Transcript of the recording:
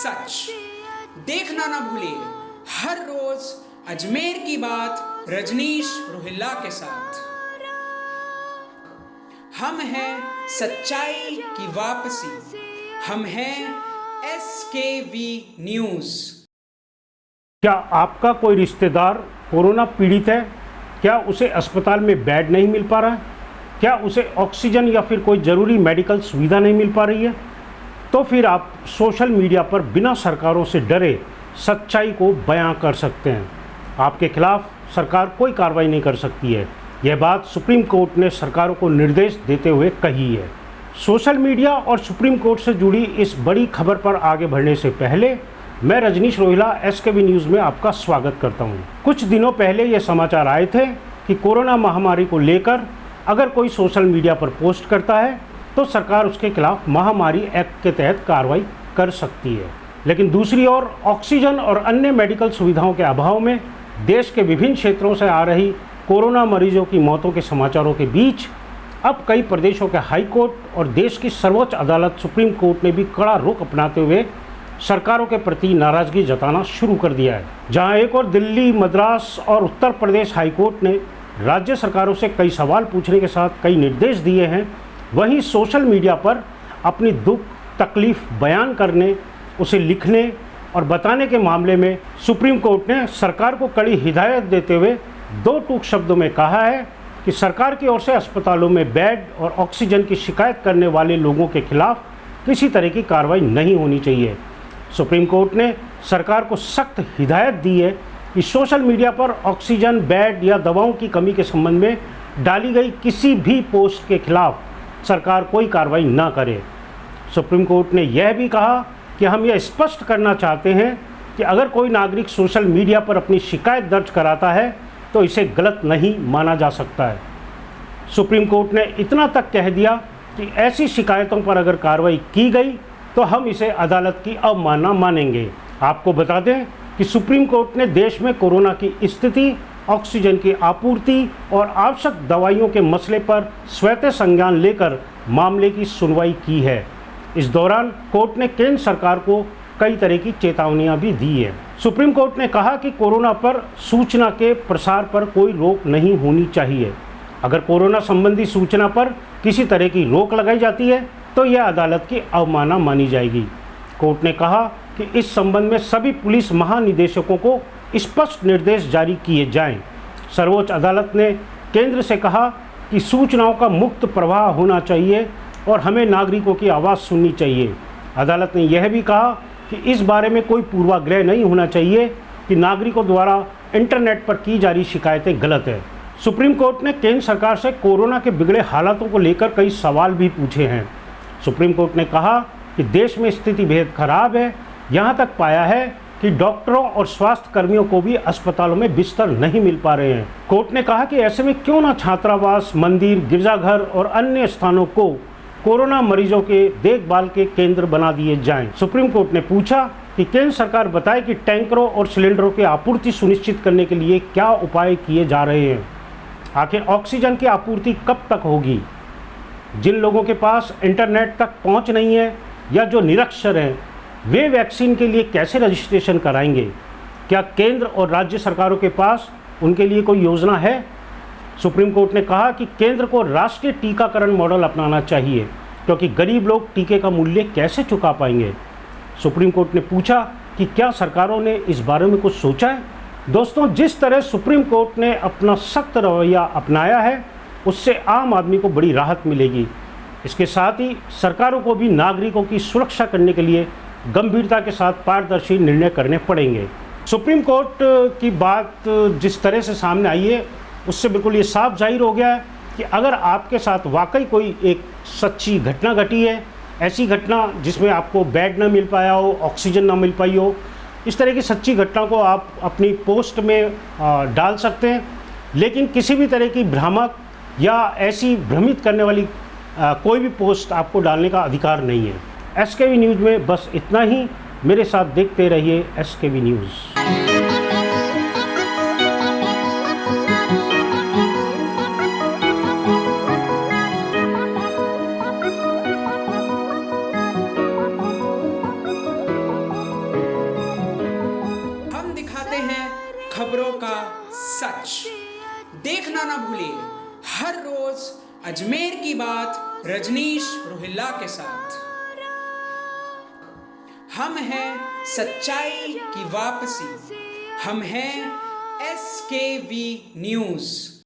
सच। देखना ना भूलिए हर रोज अजमेर की बात रजनीश रोहिल्ला के साथ। हम हैं सच्चाई की वापसी, हम हैं SKV न्यूज़। क्या आपका कोई रिश्तेदार कोरोना पीड़ित है? क्या उसे अस्पताल में बेड नहीं मिल पा रहा है? क्या उसे ऑक्सीजन या फिर कोई ज़रूरी मेडिकल सुविधा नहीं मिल पा रही है? तो फिर आप सोशल मीडिया पर बिना सरकारों से डरे सच्चाई को बयां कर सकते हैं। आपके खिलाफ सरकार कोई कार्रवाई नहीं कर सकती है। यह बात सुप्रीम कोर्ट ने सरकारों को निर्देश देते हुए कही है। सोशल मीडिया और सुप्रीम कोर्ट से जुड़ी इस बड़ी खबर पर आगे बढ़ने से पहले मैं रजनीश रोहिल्ला SKV न्यूज़ में आपका स्वागत करता हूं। कुछ दिनों पहले ये समाचार आए थे कि कोरोना महामारी को लेकर अगर कोई सोशल मीडिया पर पोस्ट करता है तो सरकार उसके खिलाफ महामारी एक्ट के तहत कार्रवाई कर सकती है। लेकिन दूसरी ओर ऑक्सीजन और अन्य मेडिकल सुविधाओं के अभाव में देश के विभिन्न क्षेत्रों से आ रही कोरोना मरीजों की मौतों के समाचारों के बीच अब कई प्रदेशों के हाई कोर्ट और देश की सर्वोच्च अदालत सुप्रीम कोर्ट ने भी कड़ा रुख अपनाते हुए सरकारों के प्रति नाराज़गी जताना शुरू कर दिया है। जहां एक और दिल्ली, मद्रास और उत्तर प्रदेश हाई कोर्ट ने राज्य सरकारों से कई सवाल पूछने के साथ कई निर्देश दिए हैं, वहीं सोशल मीडिया पर अपनी दुख तकलीफ़ बयान करने, उसे लिखने और बताने के मामले में सुप्रीम कोर्ट ने सरकार को कड़ी हिदायत देते हुए दो टूक शब्दों में कहा है कि सरकार की ओर से अस्पतालों में बेड और ऑक्सीजन की शिकायत करने वाले लोगों के खिलाफ किसी तरह की कार्रवाई नहीं होनी चाहिए। सुप्रीम कोर्ट ने सरकार को सख्त हिदायत दी है कि सोशल मीडिया पर ऑक्सीजन, बेड या दवाओं की कमी के संबंध में डाली गई किसी भी पोस्ट के खिलाफ सरकार कोई कार्रवाई ना करे। सुप्रीम कोर्ट ने यह भी कहा कि हम यह स्पष्ट करना चाहते हैं कि अगर कोई नागरिक सोशल मीडिया पर अपनी शिकायत दर्ज कराता है तो इसे गलत नहीं माना जा सकता है। सुप्रीम कोर्ट ने इतना तक कह दिया कि ऐसी शिकायतों पर अगर कार्रवाई की गई तो हम इसे अदालत की अवमानना मानेंगे। आपको बता दें कि सुप्रीम कोर्ट ने देश में कोरोना की स्थिति, ऑक्सीजन की आपूर्ति और आवश्यक दवाइयों के मसले पर स्वतः संज्ञान लेकर मामले की सुनवाई की है। इस दौरान कोर्ट ने केंद्र सरकार को कई तरह की चेतावनियां भी दी है। सुप्रीम कोर्ट ने कहा कि कोरोना पर सूचना के प्रसार पर कोई रोक नहीं होनी चाहिए। अगर कोरोना संबंधी सूचना पर किसी तरह की रोक लगाई जाती है तो यह अदालत की अवमानना मानी जाएगी। कोर्ट ने कहा कि इस संबंध में सभी पुलिस महानिदेशकों को स्पष्ट निर्देश जारी किए जाएं। सर्वोच्च अदालत ने केंद्र से कहा कि सूचनाओं का मुक्त प्रवाह होना चाहिए और हमें नागरिकों की आवाज़ सुननी चाहिए। अदालत ने यह भी कहा कि इस बारे में कोई पूर्वाग्रह नहीं होना चाहिए कि नागरिकों द्वारा इंटरनेट पर की जा रही शिकायतें गलत है। सुप्रीम कोर्ट ने केंद्र सरकार से कोरोना के बिगड़े हालातों को लेकर कई सवाल भी पूछे हैं। सुप्रीम कोर्ट ने कहा कि देश में स्थिति बेहद खराब है। यहाँ तक पाया है कि डॉक्टरों और स्वास्थ्य कर्मियों को भी अस्पतालों में बिस्तर नहीं मिल पा रहे हैं। कोर्ट ने कहा कि ऐसे में क्यों ना छात्रावास, मंदिर, गिरजाघर और अन्य स्थानों को कोरोना मरीजों के देखभाल के केंद्र बना दिए जाएं। सुप्रीम कोर्ट ने पूछा कि केंद्र सरकार बताए कि टैंकरों और सिलेंडरों की आपूर्ति सुनिश्चित करने के लिए क्या उपाय किए जा रहे हैं। आखिर ऑक्सीजन की आपूर्ति कब तक होगी? जिन लोगों के पास इंटरनेट तक पहुंच नहीं है या जो निरक्षर हैं, वे वैक्सीन के लिए कैसे रजिस्ट्रेशन कराएंगे? क्या केंद्र और राज्य सरकारों के पास उनके लिए कोई योजना है? सुप्रीम कोर्ट ने कहा कि केंद्र को राष्ट्रीय टीकाकरण मॉडल अपनाना चाहिए क्योंकि गरीब लोग टीके का मूल्य कैसे चुका पाएंगे। सुप्रीम कोर्ट ने पूछा कि क्या सरकारों ने इस बारे में कुछ सोचा है? दोस्तों, जिस तरह सुप्रीम कोर्ट ने अपना सख्त रवैया अपनाया है उससे आम आदमी को बड़ी राहत मिलेगी। इसके साथ ही सरकारों को भी नागरिकों की सुरक्षा करने के लिए गंभीरता के साथ पारदर्शी निर्णय करने पड़ेंगे। सुप्रीम कोर्ट की बात जिस तरह से सामने आई है उससे बिल्कुल ये साफ जाहिर हो गया है कि अगर आपके साथ वाकई कोई एक सच्ची घटना घटी है, ऐसी घटना जिसमें आपको बेड ना मिल पाया हो, ऑक्सीजन ना मिल पाई हो, इस तरह की सच्ची घटना को आप अपनी पोस्ट में डाल सकते हैं। लेकिन किसी भी तरह की भ्रामक या ऐसी भ्रमित करने वाली कोई भी पोस्ट आपको डालने का अधिकार नहीं है। SKV न्यूज़ में बस इतना ही। मेरे साथ देखते रहिए SKV न्यूज़। सच। देखना ना भूलिए हर रोज अजमेर की बात रजनीश रोहिल्ला के साथ। हम हैं सच्चाई की वापसी, हम हैं SKV न्यूज़।